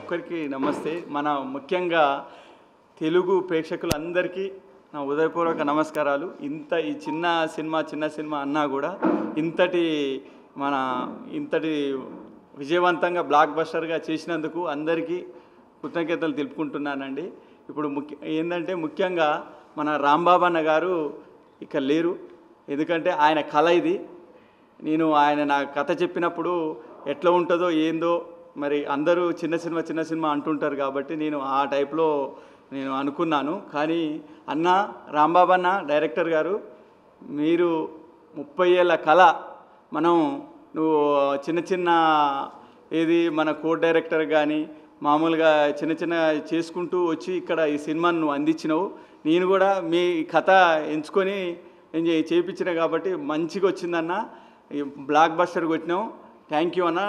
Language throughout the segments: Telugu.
ఒక్కరికి నమస్తే. మన ముఖ్యంగా తెలుగు ప్రేక్షకులందరికీ నా ఉదయపూర్వక నమస్కారాలు. ఈ చిన్న సినిమా అన్నా కూడా ఇంతటి విజయవంతంగా బ్లాక్ బస్టర్గా చేసినందుకు అందరికీ కృతజ్ఞతలు తెలుపుకుంటున్నానండి. ఇప్పుడు ముఖ్యంగా మన రాంబాబు అన్న గారు ఇక లేరు. ఎందుకంటే ఆయన కళ ఇది. ఆయన నా కథ చెప్పినప్పుడు ఎట్లా ఉంటుందో ఏందో మరి అందరూ చిన్న సినిమా అంటుంటారు కాబట్టి నేను ఆ టైప్లో అనుకున్నాను. కానీ రాంబాబు అన్న డైరెక్టర్ గారు, మీరు 30 ఏళ్ళ కళ నువ్వు చిన్న మన కో డైరెక్టర్ కానీ మామూలుగా చిన్న చేసుకుంటూ వచ్చి ఇక్కడ ఈ సినిమాను నువ్వు అందించినావు. నేను కూడా మీ కథ ఎంచుకొని చేయించిన కాబట్టి మంచిగా వచ్చిందన్న. ఈ బ్లాక్ బస్టర్ కొట్టినావు. థ్యాంక్ యూ అన్న.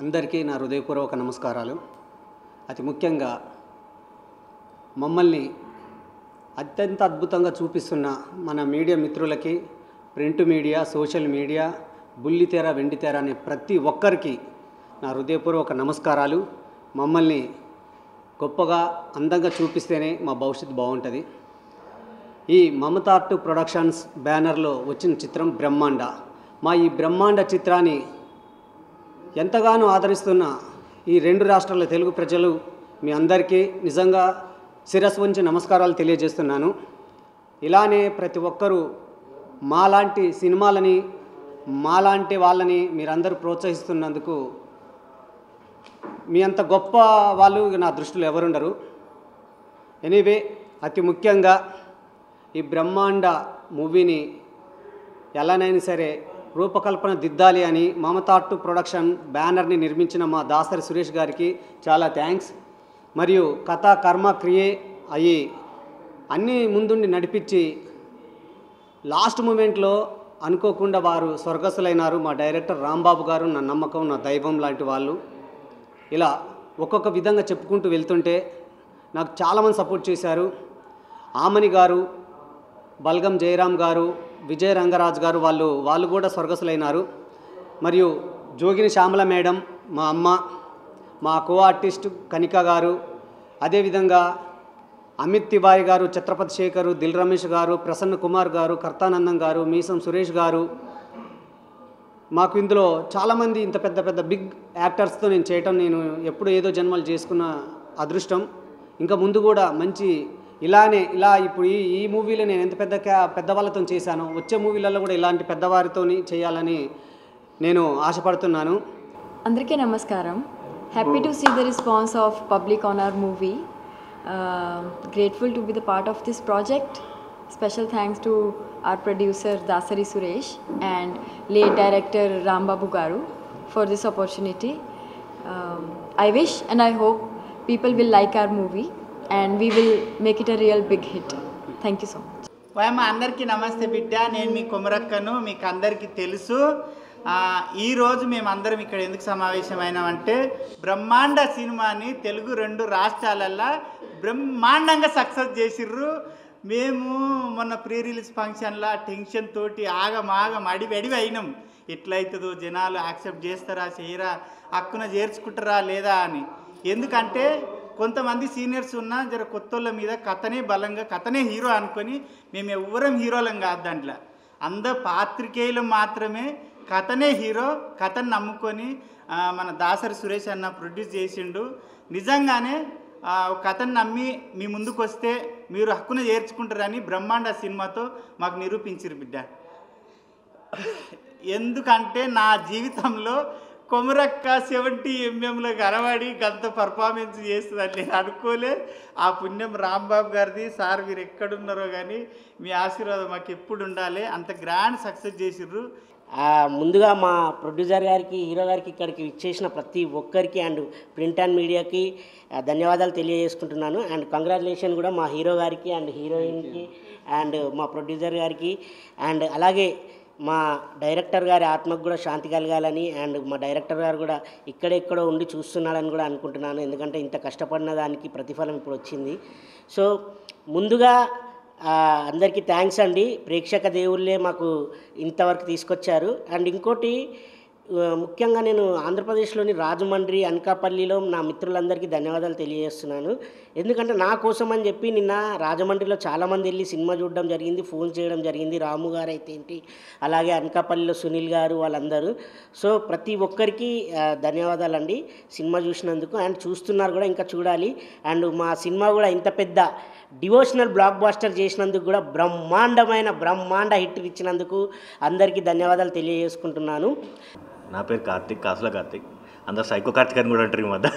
అందరికీ నా హృదయపూర్వక నమస్కారాలు. అతి ముఖ్యంగా మమ్మల్ని అత్యంత అద్భుతంగా చూపిస్తున్న మన మీడియా మిత్రులకి, ప్రింట్ మీడియా, సోషల్ మీడియా, బుల్లితెర, వెండితెర అనే ప్రతి ఒక్కరికి నా హృదయపూర్వక నమస్కారాలు. మమ్మల్ని గొప్పగా అందంగా చూపిస్తేనే మా భవిష్యత్తు బాగుంటుంది. ఈ మమతా ఆర్ట్ ప్రొడక్షన్స్ బ్యానర్లో వచ్చిన చిత్రం బ్రహ్మాండ. ఈ బ్రహ్మాండ చిత్రాన్ని ఎంతగానో ఆదరిస్తున్న ఈ 2 రాష్ట్రాల తెలుగు ప్రజలు మీ అందరికీ నిజంగా శిరస్సు వంచి నమస్కారాలు తెలియజేస్తున్నాను. ఇలానే ప్రతి ఒక్కరూ మాలాంటి సినిమాలని, మాలాంటి వాళ్ళని మీరందరూ ప్రోత్సహిస్తున్నందుకు మీ అంత గొప్ప వాళ్ళు నా దృష్టిలో ఎవరుండరు. ఎనీవే, అతి ముఖ్యంగా ఈ బ్రహ్మాండ మూవీని ఎలానైనా సరే రూపకల్పన దిద్దాలి అని మమతా ఆర్ట్ ప్రొడక్షన్ బ్యానర్ని నిర్మించిన మా దాసరి సురేష్ గారికి చాలా థ్యాంక్స్. మరియు కథ కర్మ క్రియే అయ్యి అన్నీ ముందుండి నడిపించి లాస్ట్ మూమెంట్లో అనుకోకుండా వారు స్వర్గస్థులైనారు. మా డైరెక్టర్ రాంబాబు గారు నా నమ్మకం, నా దైవం లాంటి వాళ్ళు. ఇలా ఒక్కొక్క విధంగా చెప్పుకుంటూ వెళ్తుంటే నాకు చాలామంది సపోర్ట్ చేశారు. ఆమని గారు, బల్గం జయరాం గారు, విజయ రంగరాజ్ గారు వాళ్ళు కూడా స్వర్గస్థులైనారు. మరియు జోగిని శ్యామల మేడం, మా అమ్మ, మా కో ఆర్టిస్ట్ కనిక గారు, అదేవిధంగా అమిత్ తివారి గారు, ఛత్రపతి శేఖరు, దిల్ రమేష్ గారు, ప్రసన్న కుమార్ గారు, కర్తానందం గారు, మీసం సురేష్ గారు. మాకు ఇందులో చాలామంది ఇంత పెద్ద బిగ్ యాక్టర్స్తో నేను చేయటం నేను ఎప్పుడు ఏదో జన్మలు చేసుకున్న అదృష్టం. ఇంకా ముందు కూడా మంచి ఇలా ఇప్పుడు ఈ మూవీలో నేను ఎంత పెద్దవాళ్ళతో చేశానో వచ్చే మూవీలలో కూడా ఇలాంటి పెద్దవారితో చేయాలని నేను ఆశపడుతున్నాను. అందరికీ నమస్కారం. Happy to see the response of public on our movie. Grateful to be the part of this project. Special thanks to our producer Dasari Suresh and late director Rambabu Garu for this opportunity. I wish and I hope people will like our movie and we will make it a real big hit. Thank you so much. అందరికీ నమస్తే బిడ్డ. నేను మీ కొమరక్కను. మీకు అందరికీ తెలుసు. ఈరోజు మేమందరం ఇక్కడ ఎందుకు సమావేశమైనామంటే బ్రహ్మాండ సినిమాని తెలుగు 2 రాష్ట్రాలల్లో బ్రహ్మాండంగా సక్సెస్ చేసిర్రు. మేము మొన్న ప్రీ రిలీజ్ ఫంక్షన్లో టెన్షన్ తోటి ఆగమాగం అడివి అయినాం. ఎట్లయితుందో, జనాలు యాక్సెప్ట్ చేస్తారా చేయరా, హక్కున చేర్చుకుంటారా లేదా అని. ఎందుకంటే కొంతమంది సీనియర్స్ ఉన్న జర కొత్తోళ్ళ మీద కథనే బలంగా కథనే హీరో అనుకొని మేము ఎవ్వరం హీరోలం కాదు. దాంట్లో అందరు పాత్రికేయులు మాత్రమే కథనే హీరో. కథను నమ్ముకొని మన దాసరి సురేష్ అన్న ప్రొడ్యూస్ చేసిండు. నిజంగానే కథను నమ్మి మీ ముందుకు వస్తే మీరు హక్కున చేర్చుకుంటారని బ్రహ్మాండ సినిమాతో మాకు నిరూపించారు బిడ్డ. ఎందుకంటే నా జీవితంలో కొమరక్క 70 mm కనబడి గంత పర్ఫార్మెన్స్ చేస్తుందని నేను అనుకోలే. ఆ పుణ్యం రాంబాబు గారిది. సార్ మీరు ఎక్కడున్నారో కానీ మీ ఆశీర్వాదం మాకు ఎప్పుడు ఉండాలి. అంత గ్రాండ్ సక్సెస్ చేసిర్రు. ముందుగా మా ప్రొడ్యూసర్ గారికి, హీరో గారికి, ఇక్కడికి ఇచ్చేసిన ప్రతి ఒక్కరికి అండ్ ప్రింట్ అండ్ మీడియాకి ధన్యవాదాలు తెలియజేసుకుంటున్నాను. అండ్ కంగ్రాచులేషన్ కూడా మా హీరో గారికి అండ్ హీరోయిన్కి అండ్ మా ప్రొడ్యూసర్ గారికి అండ్ అలాగే మా డైరెక్టర్ గారి ఆత్మకు కూడా శాంతి కలగాలని అండ్ మా డైరెక్టర్ గారు కూడా ఇక్కడెక్కడో ఉండి చూస్తున్నాడని కూడా అనుకుంటున్నాను. ఎందుకంటే ఇంత కష్టపడిన దానికి ప్రతిఫలం ఇప్పుడు వచ్చింది. సో ముందుగా అందరికీ థ్యాంక్స్ అండి. ప్రేక్షక దేవుళ్ళే మాకు ఇంతవరకు తీసుకొచ్చారు. అండ్ ఇంకోటి ముఖ్యంగా నేను ఆంధ్రప్రదేశ్లోని రాజమండ్రి అనకాపల్లిలో నా మిత్రులందరికీ ధన్యవాదాలు తెలియజేస్తున్నాను. ఎందుకంటే నా కోసం అని చెప్పి నిన్న రాజమండ్రిలో చాలామంది వెళ్ళి సినిమా చూడడం జరిగింది, ఫోన్ చేయడం జరిగింది. రాము గారు అయితే ఏంటి, అలాగే అనకాపల్లిలో సునీల్ గారు, వాళ్ళందరూ. సో ప్రతి ఒక్కరికి ధన్యవాదాలండి సినిమా చూసినందుకు. అండ్ చూస్తున్నారు కూడా, ఇంకా చూడాలి. అండ్ మా సినిమా కూడా ఇంత పెద్ద డివోషనల్ బ్లాక్ బాస్టర్ చేసినందుకు కూడా బ్రహ్మాండ హిట్ ఇచ్చినందుకు అందరికీ ధన్యవాదాలు తెలియజేసుకుంటున్నాను. నా పేరు కార్తిక్, కాసుల కార్తిక్. అందరు సైకో కార్తిక్ అని కూడా అంటారు ఈ మధ్య.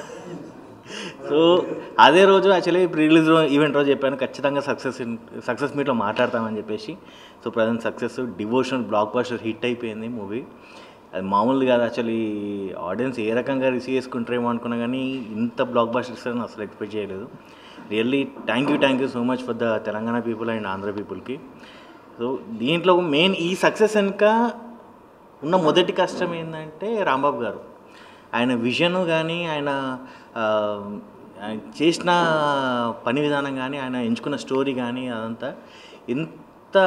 సో అదే రోజు యాక్చువల్లీ రిలీజ్ ఈవెంట్ రోజు చెప్పాను ఖచ్చితంగా సక్సెస్ మీట్లో మాట్లాడతామని చెప్పేసి. So present success devotional block buster hit అయిపోయింది మూవీ. అది మామూలు కాదు, యాక్చువల్లీ ఆడియన్స్ ఏ రకంగా రిసీవ్ చేసుకుంటారేమో అనుకున్నా కానీ ఇంత బ్లాక్ బస్టర్స్ అని అసలు ఎక్స్పెక్ట్ చేయలేదు. Really thank you so much for the Telangana people and Andhra పీపుల్కి. సో దీంట్లో మెయిన్ ఈ సక్సెస్ వెనుక ఉన్న మొదటి కష్టం ఏంటంటే రాంబాబు గారు. ఆయన విజన్ కానీ, ఆయన చేసిన పని విధానం కానీ, ఆయన ఎంచుకున్న స్టోరీ కానీ అదంతా ఇంత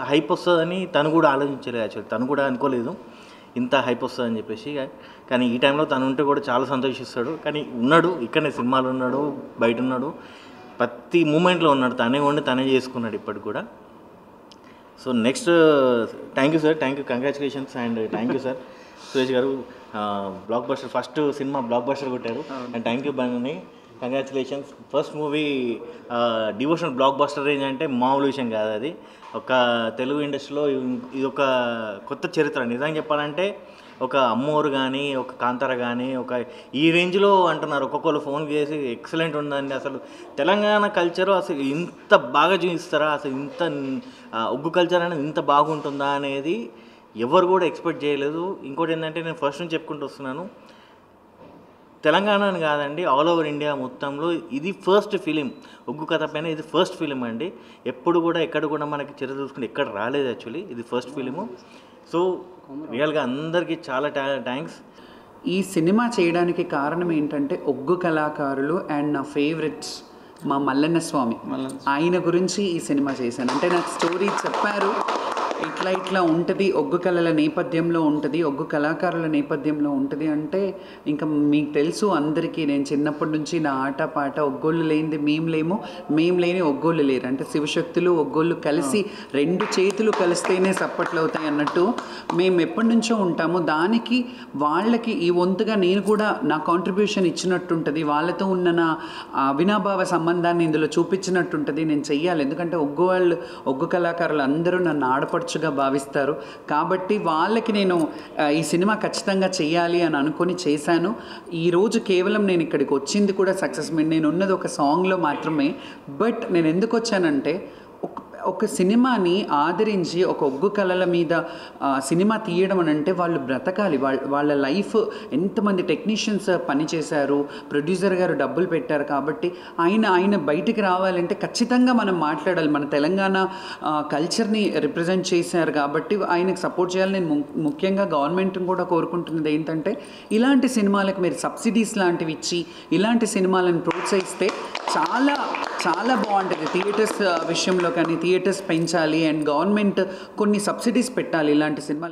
హైప్ వస్తుందని తను కూడా ఆలోచించలేదు. యాక్చువల్లీ తను కూడా అనుకోలేదు ఇంత హైప్ వస్తుందని చెప్పేసి. కానీ ఈ టైంలో తను ఉంటే కూడా చాలా సంతోషిస్తాడు. కానీ ఉన్నాడు, ఇక్కడనే సినిమాలు ఉన్నాడు, బయట ఉన్నాడు, ప్రతి మూమెంట్లో ఉన్నాడు, తనే ఉండి తనే చేసుకున్నాడు ఇప్పటికి కూడా. So next thank you sir, congratulations and thank you sir Suresh garu. Blockbuster first cinema blockbuster కొట్టారు and thank you Bunny, congratulations. First movie devotional blockbuster range అంటే మామూలు విషయం కాదు. అది ఒక తెలుగు ఇండస్ట్రీలో ఇది ఒక కొత్త చరిత్ర. నిజంగా చెప్పాలంటే ఒక అమ్మోరు కానీ, ఒక కాంతార కానీ, ఒక ఈ రేంజ్లో అంటున్నారు. ఒక్కొక్కరు ఫోన్ చేసి ఎక్సలెంట్ ఉందండి, అసలు తెలంగాణ కల్చరు అసలు ఇంత బాగా చూపిస్తారా, అసలు ఇంత ఒగ్గు కల్చర్ అనేది ఇంత బాగుంటుందా అనేది ఎవరు కూడా ఎక్స్పెక్ట్ చేయలేదు. ఇంకోటి ఏంటంటే నేను ఫస్ట్ నుంచి చెప్పుకుంటూ వస్తున్నాను, తెలంగాణ అని కాదండి, ఆల్ ఓవర్ ఇండియా మొత్తంలో ఇది ఫస్ట్ ఫిలిం. ఒగ్గు కథ పైన ఇది ఫస్ట్ ఫిలిం అండి. ఎప్పుడు కూడా ఎక్కడ కూడా మనకి చరిత్ర చూసుకుంటే ఎక్కడ రాలేదు. యాక్చువల్లీ ఇది ఫస్ట్ ఫిలిము. సో రియల్గా అందరికీ చాలా థ్యాంక్స్. ఈ సినిమా చేయడానికి కారణం ఏంటంటే ఒగ్గు కళాకారులు అండ్ నా ఫేవరెట్స్ మా మల్లన్న స్వామి, ఆయన గురించి ఈ సినిమా చేశాను. అంటే నాకు స్టోరీ చెప్పారు, ఇట్లా ఉంటుంది, ఒగ్గు కళల నేపథ్యంలో ఉంటుంది, ఒగ్గు కళాకారుల నేపథ్యంలో ఉంటుంది. అంటే ఇంకా మీకు తెలుసు అందరికీ, నేను చిన్నప్పటి నుంచి నా ఆట పాట ఒగ్గోళ్ళు లేనిది మేము లేని ఒగ్గోళ్ళు లేరు. అంటే శివశక్తులు ఒగ్గోళ్ళు కలిసి రెండు చేతులు కలిస్తేనే సప్పట్లు అవుతాయి అన్నట్టు మేము ఎప్పటి నుంచో ఉంటాము. దానికి వాళ్ళకి ఈ వంతుగా నేను కూడా నా కాంట్రిబ్యూషన్ ఇచ్చినట్టుంటుంది, వాళ్ళతో ఉన్న నా అవినాభావ సంబంధాన్ని ఇందులో చూపించినట్టుంటుంది. నేను చెయ్యాలి, ఎందుకంటే ఒగ్గు కళాకారులు అందరూ నన్ను ఆడపడుచుగా భావిస్తారు. కాబట్టి వాళ్ళకి నేను ఈ సినిమా ఖచ్చితంగా చెయ్యాలి అని అనుకొని చేశాను. ఈరోజు కేవలం నేను ఇక్కడికి వచ్చింది కూడా సక్సెస్ మీట్. నేను ఉన్నది ఒక సాంగ్లో మాత్రమే. బట్ నేను ఎందుకు వచ్చానంటే ఒక సినిమాని ఆదరించి ఒక ఒగ్గు కళల మీద సినిమా తీయడం అని అంటే వాళ్ళు బ్రతకాలి, వాళ్ళ లైఫ్. ఎంతమంది టెక్నీషియన్స్ పనిచేశారు, ప్రొడ్యూసర్ గారు డబ్బులు పెట్టారు. కాబట్టి ఆయన బయటికి రావాలంటే ఖచ్చితంగా మనం మాట్లాడాలి. మన తెలంగాణ కల్చర్ని రిప్రజెంట్ చేశారు కాబట్టి ఆయనకు సపోర్ట్ చేయాలి. నేను ముఖ్యంగా గవర్నమెంట్ని కూడా కోరుకుంటున్నది ఏంటంటే ఇలాంటి సినిమాలకు మీరు సబ్సిడీస్ లాంటివి ఇచ్చి ఇలాంటి సినిమాలను ప్రోత్సహిస్తే చాలా చాలా బాగుంటుంది. థియేటర్స్ విషయంలో కానీ థియేటర్స్ పెంచాలి అండ్ గవర్నమెంట్ కొన్ని సబ్సిడీస్ పెట్టాలి ఇలాంటి సినిమాలు.